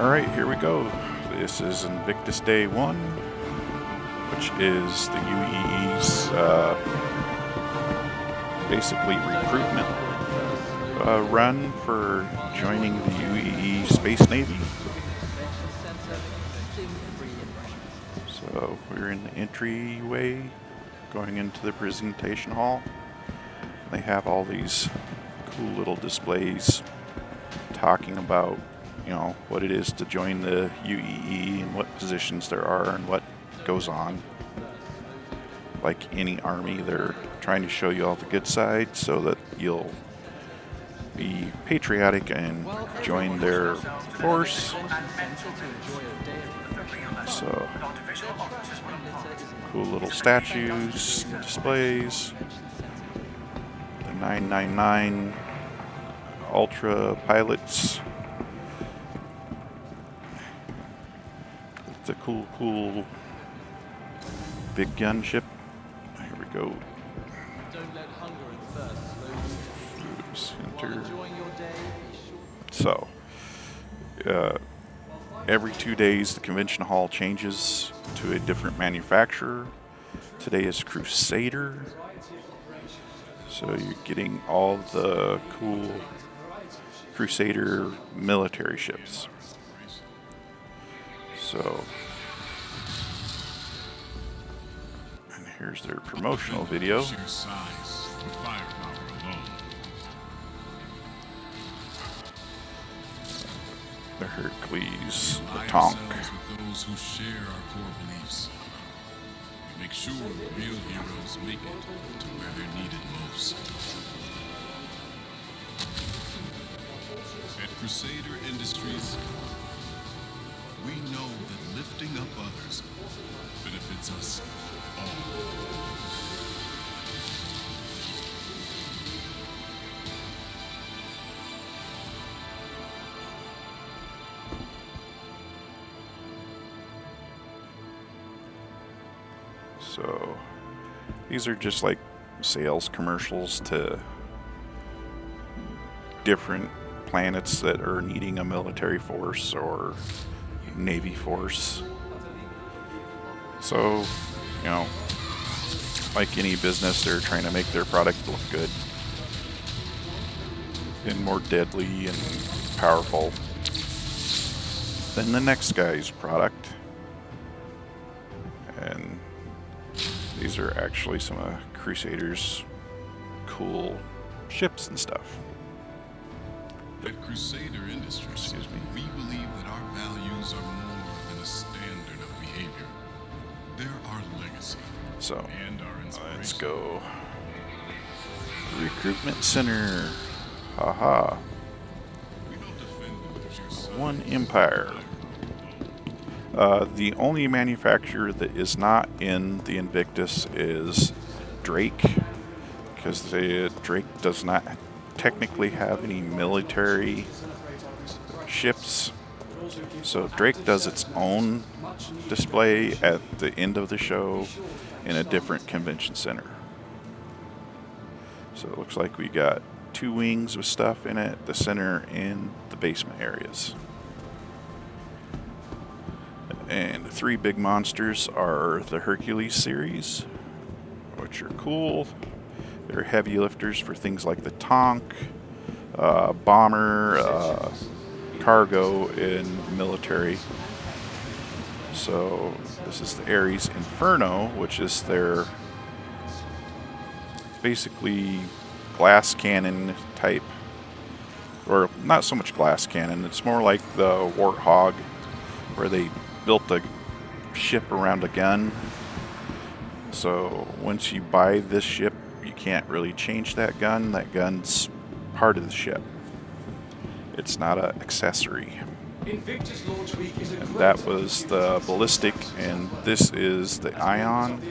Alright, here we go. This is Invictus Day 1, which is the UEE's basically recruitment run for joining the UEE Space Navy. So we're in the entryway going into the presentation hall. They have all these cool little displays talking about, you know, what it is to join the UEE and what positions there are and what goes on. Like any army, they're trying to show you all the good side so that you'll be patriotic and join their force. So, cool little statues, displays, the 999 Ultra pilots. It's a cool big gunship. Here we go. Don't let hunger and thirst Enter. enjoying your day. So, every 2 days the convention hall changes to a different manufacturer. Today is Crusader. So you're getting all the cool Crusader military ships. So, and here's their promotional video. The Hercules, the Tonk. Those who share our core beliefs. We make sure real heroes make it to where they're needed most. At Crusader Industries, we know that lifting up others benefits us all. So these are just like sales commercials to different planets that are needing a military force or Navy force. So, you know, like any business, they're trying to make their product look good and more deadly and powerful than the next guy's product. And these are actually some of Crusader's cool ships and stuff. At Crusader Industries, we believe that our values are more than a standard of behavior. They're our legacy. So, And our inspiration. let's go. Recruitment Center. Haha. We don't defend them as your son. One Empire. The only manufacturer that is not in the Invictus is Drake, because Drake does not technically have any military ships. So Drake does its own display at the end of the show in a different convention center. So it looks like we got 2 wings with stuff in it, the center and the basement areas. And the 3 big monsters are the Hercules series, which are cool. They're heavy lifters for things like the Tonk, bomber, cargo, and military. So this is the Ares Inferno, which is their basically glass cannon type, or not so much glass cannon, it's more like the Warthog, where they built a ship around a gun. So once you buy this ship, you can't really change that gun. That gun's part of the ship. It's not an accessory. Invictus launch week is a And great that was the ballistic, and this is the ion.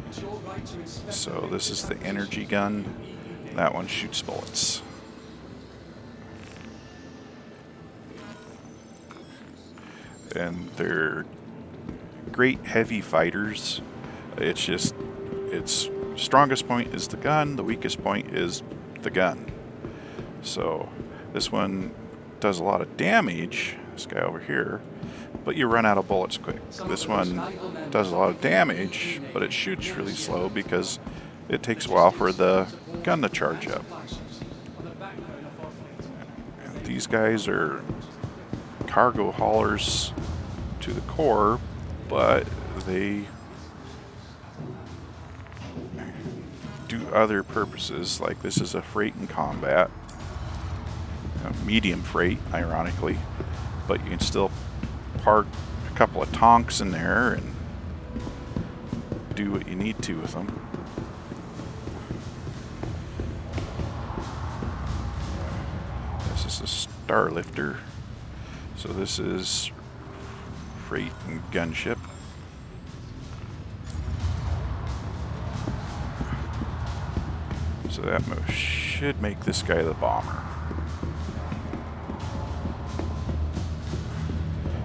It's your right to inspect So this is the energy gun. That one shoots bullets. And they're great heavy fighters. It's just, its strongest point is the gun, the weakest point is the gun. So this one does a lot of damage, this guy over here, but you run out of bullets quick. This one does a lot of damage, but it shoots really slow because it takes a while for the gun to charge up. And these guys are cargo haulers to the core, but they do other purposes. Like this is a freight in combat, medium freight, ironically, but you can still park a couple of tonks in there and do what you need to with them. This is a star lifter, so this is freight and gunship. So that should make this guy the bomber.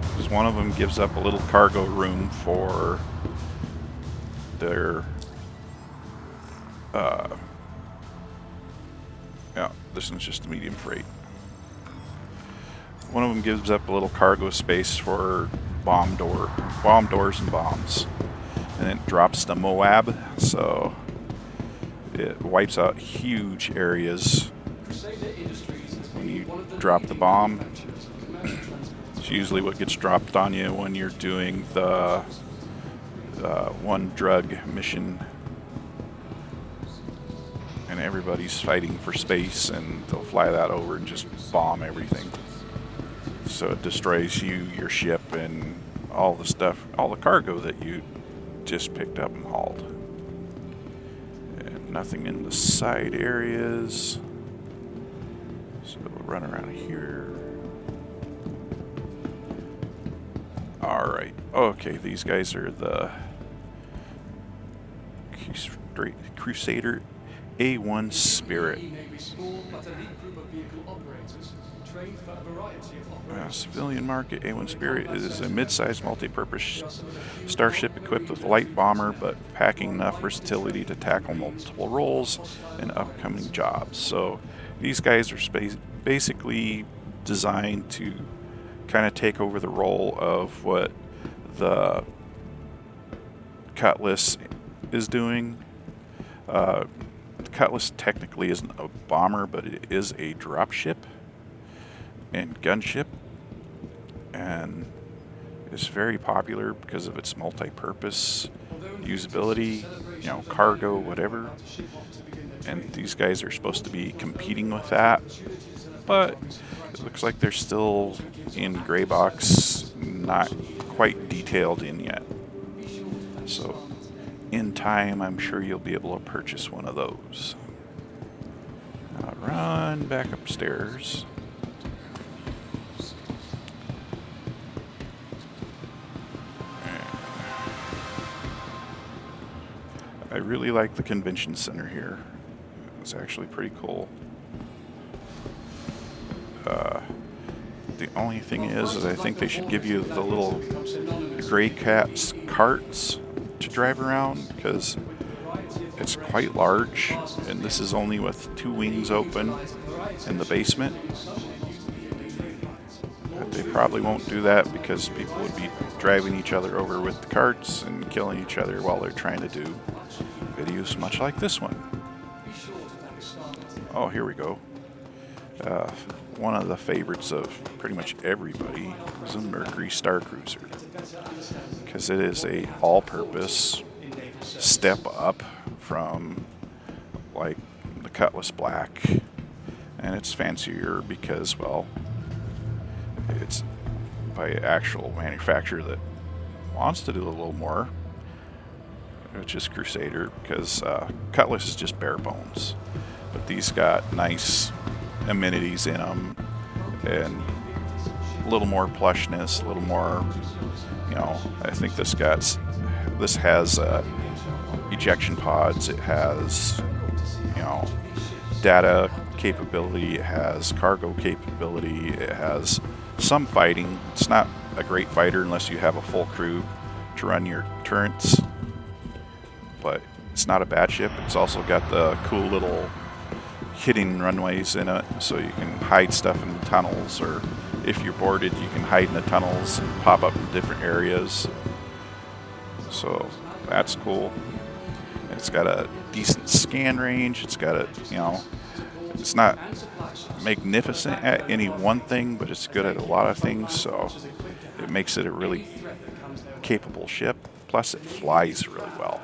Because one of them gives up a little cargo room for their yeah, this one's just a medium freight. One of them gives up a little cargo space for bomb doors and bombs, and it drops the Moab, so it wipes out huge areas when you drop the bomb. It's usually what gets dropped on you when you're doing the one drug mission and everybody's fighting for space, and they'll fly that over and just bomb everything. So it destroys your ship, and all the stuff, all the cargo that you just picked up and hauled. And nothing in the side areas. So we'll run around here. Alright. Okay, these guys are the Crusader A1 Spirit. Civilian market A1 Spirit is a mid-sized multi-purpose starship equipped with a light bomber, but packing enough versatility to tackle multiple roles and upcoming jobs. So these guys are basically designed to kind of take over the role of what the Cutlass is doing. The Cutlass technically isn't a bomber, but it is a dropship and gunship, and it's very popular because of its multi-purpose usability, you know, cargo, whatever. And these guys are supposed to be competing with that, but it looks like they're still in gray box, not quite detailed in yet. So in time, I'm sure you'll be able to purchase one of those. Now run back upstairs. I really like the convention center here. It's actually pretty cool. The only thing is I think they should give you the little Gray Cat's carts to drive around, because it's quite large, and this is only with 2 wings open in the basement. But they probably won't do that because people would be driving each other over with the carts and killing each other while they're trying to do videos much like this one. Oh, here we go. One of the favorites of pretty much everybody is a Mercury Star Cruiser, because it is a all-purpose step up from like the Cutlass Black, and it's fancier because, well, it's by an actual manufacturer that wants to do a little more, which is Crusader, because Cutlass is just bare bones, but these got nice amenities in them and a little more plushness, a little more, you know. I think this has ejection pods, it has, you know, data capability, it has cargo capability, it has some fighting. It's not a great fighter unless you have a full crew to run your turrets, but it's not a bad ship. It's also got the cool little hidden runways in it, so you can hide stuff in tunnels or if you're boarded, you can hide in the tunnels and pop up in different areas. So that's cool. It's got a decent scan range. It's got a, you know, it's not magnificent at any one thing, but it's good at a lot of things. So it makes it a really capable ship. Plus, it flies really well.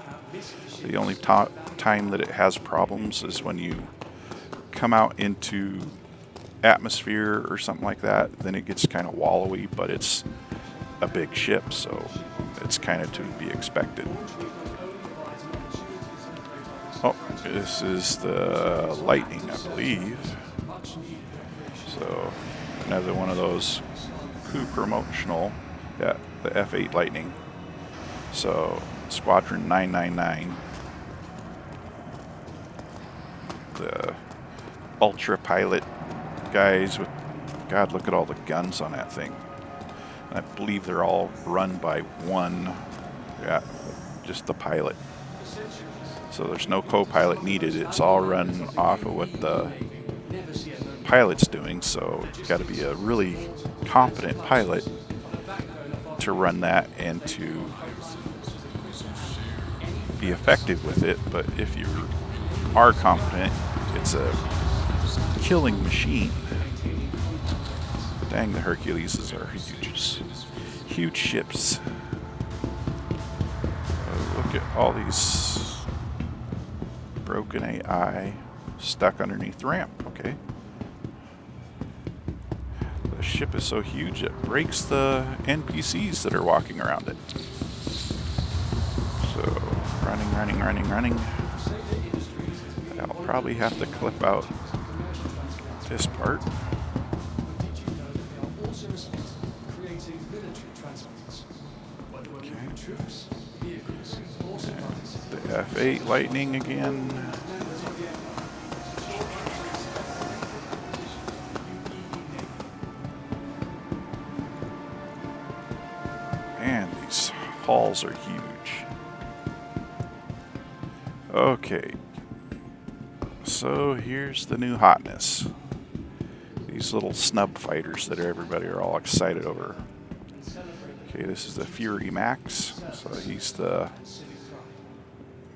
The only time that it has problems is when you come out into atmosphere or something like that. Then it gets kind of wallowy, but it's a big ship, so it's kind of to be expected. Oh, this is the Lightning, I believe. So another one of those crew promotional, yeah, the F8 Lightning. So Squadron 999, the ultra pilot guys with, God, look at all the guns on that thing. I believe they're all run by one, yeah, just the pilot. So there's no co-pilot needed. It's all run off of what the pilot's doing. So you've got to be a really competent pilot to run that and to be effective with it. But if you are competent, it's a killing machine. Dang, the Herculeses are huge ships. Look at all these broken AI stuck underneath the ramp. Okay. The ship is so huge it breaks the NPCs that are walking around it. So, running. I'll probably have to clip out this part. Okay. The F8 Lightning again. Man, these halls are huge. Okay. So here's the new hotness. These little snub fighters that everybody are all excited over. Okay, this is the Fury Max. So he's the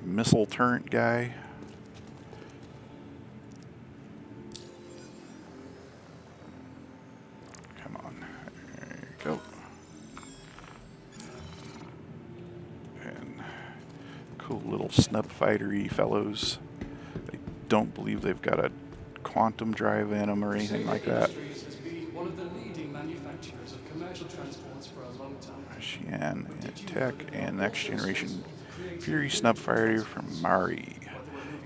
missile turret guy. Come on. There you go. And cool little snub fightery fellows. I don't believe they've got a quantum drive in them or anything like that. One of the leading manufacturers of commercial transports for a long time. Xi'an and Tech and next generation Fury snub fighter from Mari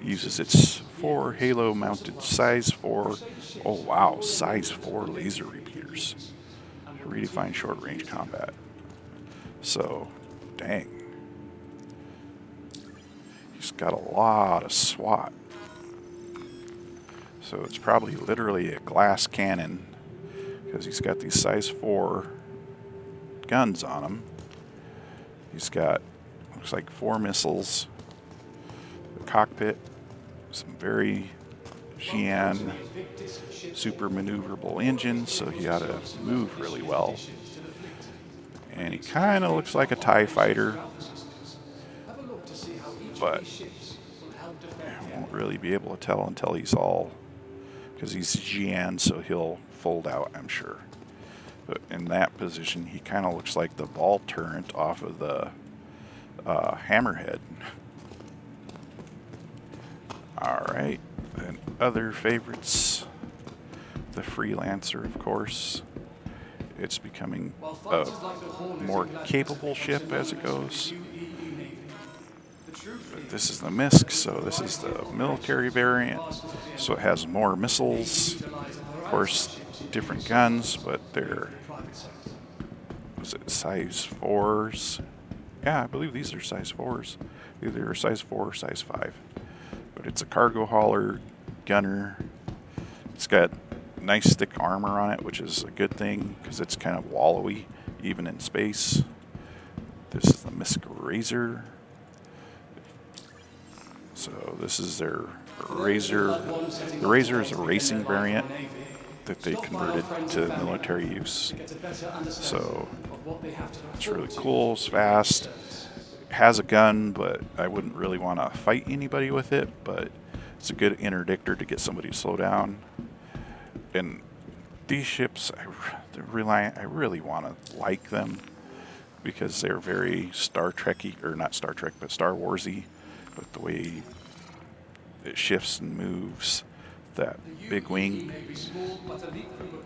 uses its 4 Halo mounted size 4, oh wow, size 4 laser repeaters to redefine short range combat. So, dang. He's got a lot of SWAT. So it's probably literally a glass cannon because he's got these size 4 guns on him. He's got, looks like 4 missiles. The cockpit, some very Xi'an super maneuverable engines, so he ought to move really well. And he kind of looks like a TIE fighter, but I won't really be able to tell until he's all, because he's Xi'an, so he'll fold out, I'm sure. But in that position, he kind of looks like the ball turret off of the Hammerhead. Alright, and other favorites. The Freelancer, of course. It's becoming a more capable ship as it goes. But this is the Misc, so this is the military variant. So it has more missiles. Of course, different guns, but they're, was it size 4s? Yeah, I believe these are size 4s. Either size 4 or size 5. But it's a cargo hauler gunner. It's got nice thick armor on it, which is a good thing because it's kind of wallowy even in space. This is the Misc Razor. So this is their Razor. The Razor is a racing variant. that they converted to military use. So it's really cool, it's fast, has a gun, but I wouldn't really want to fight anybody with it, but it's a good interdictor to get somebody to slow down. And these ships, I really want to like them because they're very Star Trek-y, or not Star Trek, but Star Wars-y, with the way it shifts and moves, that big wing.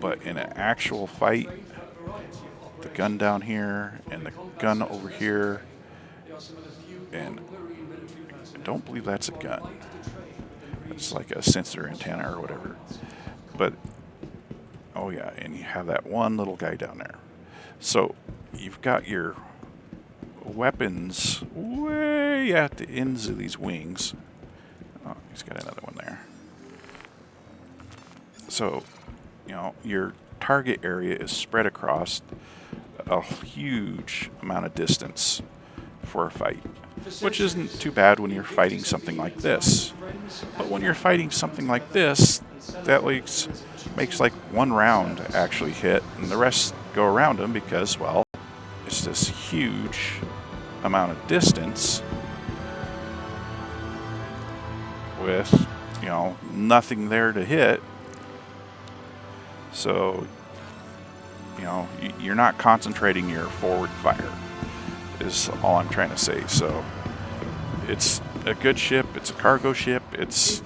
But in an actual fight, the gun down here and the gun over here, and I don't believe that's a gun. It's like a sensor antenna or whatever. But, oh yeah, and you have that one little guy down there. So you've got your weapons way at the ends of these wings. Oh, he's got another one there. So, you know, your target area is spread across a huge amount of distance for a fight, which isn't too bad when you're fighting something like this. But when you're fighting something like this, that makes like one round actually hit, and the rest go around them because, well, it's this huge amount of distance with, you know, nothing there to hit. So, you know, you're not concentrating your forward fire, is all I'm trying to say. So it's a good ship, it's a cargo ship, it's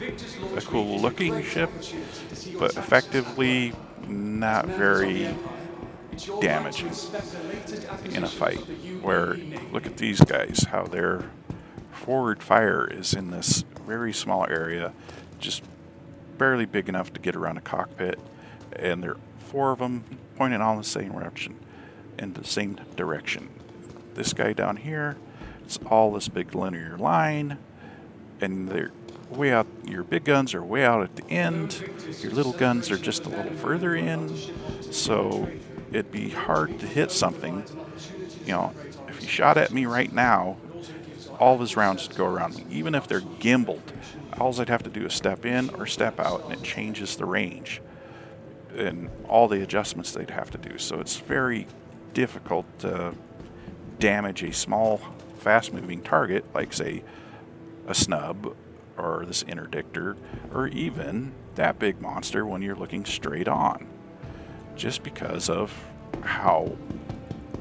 a cool looking ship, but effectively not very damaging in a fight. Where, look at these guys, how their forward fire is in this very small area, just barely big enough to get around a cockpit, and there are 4 of them pointing all in the same direction. This guy down here, it's all this big linear line, and they're way out. Your big guns are way out at the end. Your little guns are just a little further in. So it'd be hard to hit something. You know, if he shot at me right now, all of his rounds would go around me. Even if they're gimbaled, all I'd have to do is step in or step out, and it changes the range and all the adjustments they'd have to do. So it's very difficult to damage a small, fast-moving target like, say, a snub or this interdictor, or even that big monster when you're looking straight on, just because of how,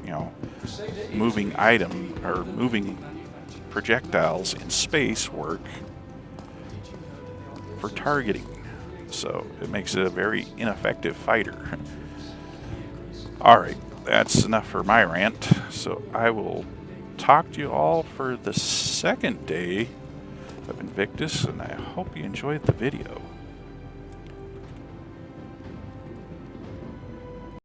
you know, moving item or moving projectiles in space work for targeting. So it makes it a very ineffective fighter. Alright, that's enough for my rant. So I will talk to you all for the second day of Invictus, and I hope you enjoyed the video.